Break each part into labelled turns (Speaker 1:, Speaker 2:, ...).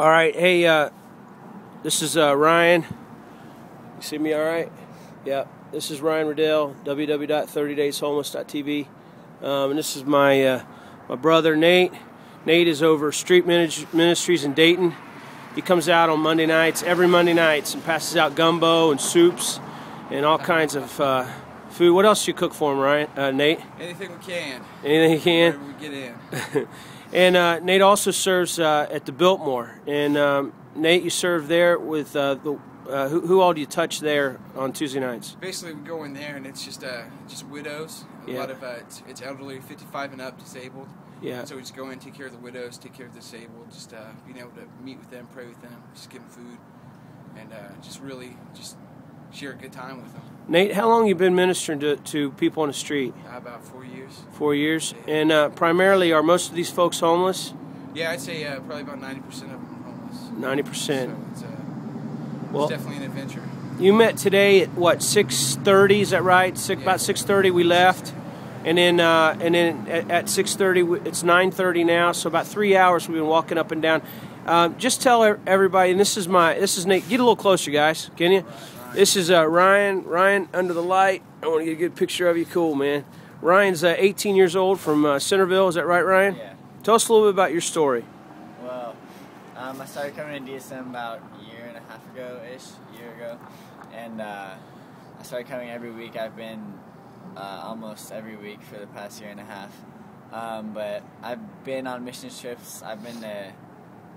Speaker 1: All right, hey, this is Ryan. You see me all right? Yeah, this is Ryan Riddell, www.30dayshomeless.tv. And this is my brother, Nate. Nate is over Street Ministries in Dayton. He comes out on Monday nights, every Monday nights, and passes out gumbo and soups and all kinds of food. What else do you cook for him, Ryan? Nate?
Speaker 2: Anything we can.
Speaker 1: Anything you can?
Speaker 2: Wherever we get in.
Speaker 1: And Nate also serves at the Biltmore. And Nate, you serve there with who all do you touch there on Tuesday nights?
Speaker 2: Basically, we go in there and it's just widows. A lot of it's elderly, 55 and up, disabled.
Speaker 1: Yeah.
Speaker 2: So we just go in, take care of the widows, take care of the disabled, just being able to meet with them, pray with them, just give them food, and just really share a good time with them.
Speaker 1: Nate, how long have you been ministering to people on the street?
Speaker 2: About 4 years.
Speaker 1: 4 years. And primarily, are most of these folks homeless?
Speaker 2: Yeah, I'd say probably about 90% of them are homeless.
Speaker 1: 90%.
Speaker 2: So it's definitely an adventure.
Speaker 1: You met today at what, 6:30? Is that right? About 6:30 we left, and then at 6:30 it's 9:30 now. So about 3 hours we've been walking up and down. Just tell everybody, and this is Nate. Get a little closer, guys. Can you? This is Ryan. Ryan under the light. I want to get a good picture of you. Cool, man. Ryan's 18 years old from Centerville. Is that right, Ryan?
Speaker 3: Yeah.
Speaker 1: Tell us a little bit about your story.
Speaker 3: Well, I started coming to DSM about a year and a half ago-ish, and I started coming every week. I've been almost every week for the past year and a half. But I've been on mission trips. I've been to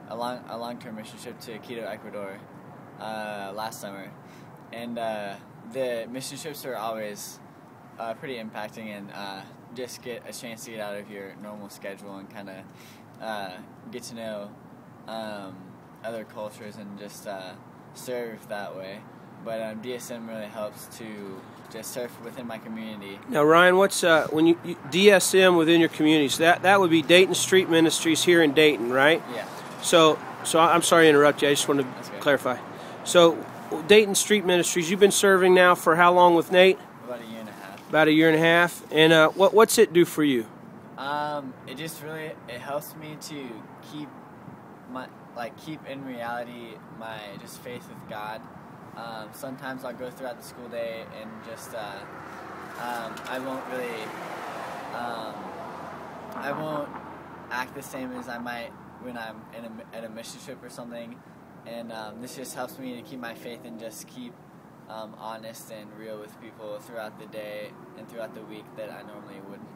Speaker 3: a long-term mission trip to Quito, Ecuador last summer. And the mission trips are always pretty impacting and just get a chance to get out of your normal schedule and kind of get to know other cultures and just serve that way. But DSM really helps to just serve within my community.
Speaker 1: Now, Ryan, what's when you DSM within your community? So that would be Dayton Street Ministries here in Dayton, right?
Speaker 3: Yeah.
Speaker 1: So I'm sorry to interrupt you. I just want to clarify. So Dayton Street Ministries, you've been serving now for how long with Nate?
Speaker 3: About a year and a half.
Speaker 1: About a year and a half. And what's it do for you?
Speaker 3: It just really helps me to keep in reality my just faith with God. Sometimes I'll go throughout the school day and just I won't act the same as I might when I'm at a mission trip or something. And this just helps me to keep my faith and just keep honest and real with people throughout the day and throughout the week that I normally wouldn't.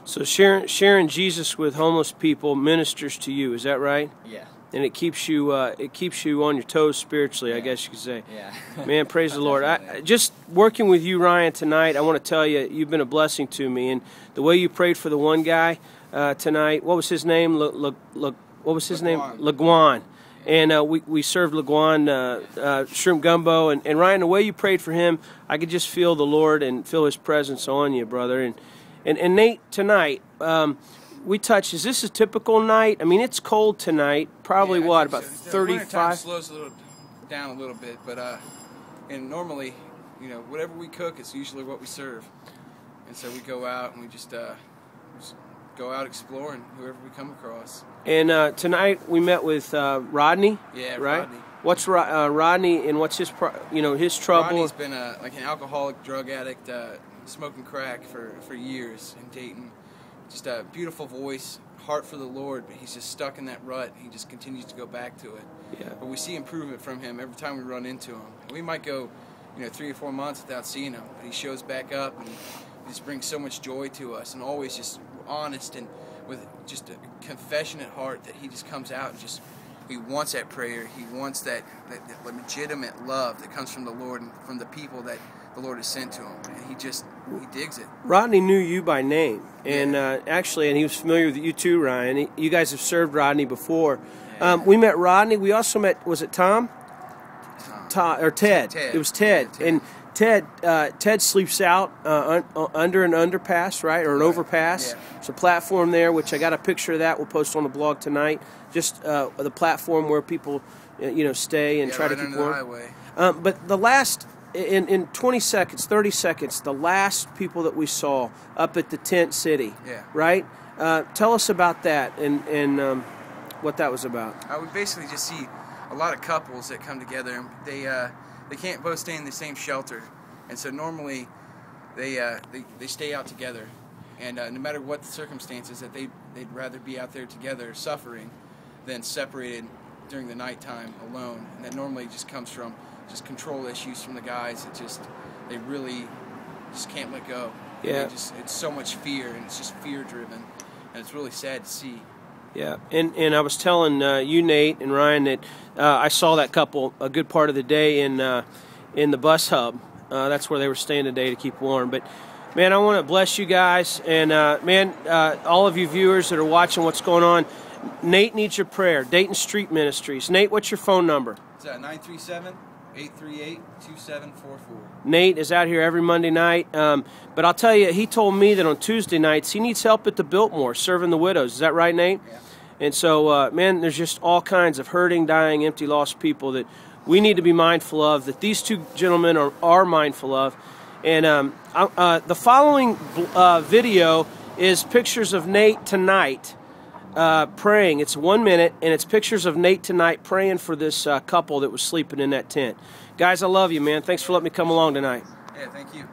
Speaker 1: So sharing Jesus with homeless people ministers to you, is that right?
Speaker 3: Yeah.
Speaker 1: And it keeps you on your toes spiritually, I guess you could say.
Speaker 3: Yeah.
Speaker 1: Man, praise the Lord. Just working with you, Ryan, tonight, I want to tell you, you've been a blessing to me. And the way you prayed for the one guy tonight, what was his name? What was his name? Laguan. And we served Laguan shrimp gumbo. And Ryan, the way you prayed for him, I could just feel the Lord and feel His presence on you, brother. And Nate, tonight, we touched. Is this a typical night? I mean, it's cold tonight. Probably what, about 35?
Speaker 2: The slows down a little bit, but and normally, whatever we cook, it's usually what we serve. And so we go out and we just go out exploring whoever we come across. And
Speaker 1: tonight we met with Rodney.
Speaker 2: Yeah,
Speaker 1: right.
Speaker 2: Rodney.
Speaker 1: What's Rodney and what's his his trouble?
Speaker 2: Rodney's been like an alcoholic, drug addict, smoking crack for years in Dayton. Just a beautiful voice, heart for the Lord, but he's just stuck in that rut. He just continues to go back to it.
Speaker 1: Yeah.
Speaker 2: But we see improvement from him every time we run into him. We might go, 3 or 4 months without seeing him, but he shows back up and he just brings so much joy to us, and always just honest and with just a confessionate heart that he just comes out and he wants that prayer. He wants that legitimate love that comes from the Lord and from the people that the Lord has sent to him, and he digs it.
Speaker 1: Rodney knew you by name, and actually, and he was familiar with you too, Ryan. You guys have served Rodney before.
Speaker 2: Yeah.
Speaker 1: We met Rodney. We also met, was it Tom? Or Ted.
Speaker 2: Ted.
Speaker 1: It was Ted.
Speaker 2: Yeah,
Speaker 1: Ted. And Ted sleeps out under an underpass, right, or an overpass.
Speaker 2: Yeah.
Speaker 1: There's a platform there, which I got a picture of that. We'll post on the blog tonight. Just the platform where people, stay and try to keep warm.
Speaker 2: The highway.
Speaker 1: But the last. In 20 seconds, 30 seconds, the last people that we saw up at the tent city, right? Tell us about that and what that was about.
Speaker 2: We basically just see a lot of couples that come together. They can't both stay in the same shelter, and so normally they stay out together. And no matter what the circumstances, that they'd rather be out there together suffering than separated during the nighttime alone. And that normally just comes from just control issues from the guys. They really just can't let go.
Speaker 1: Yeah.
Speaker 2: It's so much fear, and it's just fear driven, and it's really sad to see.
Speaker 1: Yeah, and I was telling you, Nate and Ryan, that I saw that couple a good part of the day in the bus hub. That's where they were staying today to keep warm. But man, I want to bless you guys, and all of you viewers that are watching what's going on. Nate needs your prayer. Dayton Street Ministries. Nate, what's your phone number?
Speaker 2: It's 937-838-2744.
Speaker 1: Nate is out here every Monday night, but I'll tell you, he told me that on Tuesday nights he needs help at the Biltmore serving the widows. Is that right, Nate?
Speaker 2: Yeah.
Speaker 1: And so, man, there's just all kinds of hurting, dying, empty, lost people that we need to be mindful of, that these two gentlemen are mindful of. And the following video is pictures of Nate tonight praying. It's 1 minute, and it's pictures of Nate tonight praying for this couple that was sleeping in that tent. Guys, I love you, man. Thanks for letting me come along tonight.
Speaker 2: Yeah, thank you.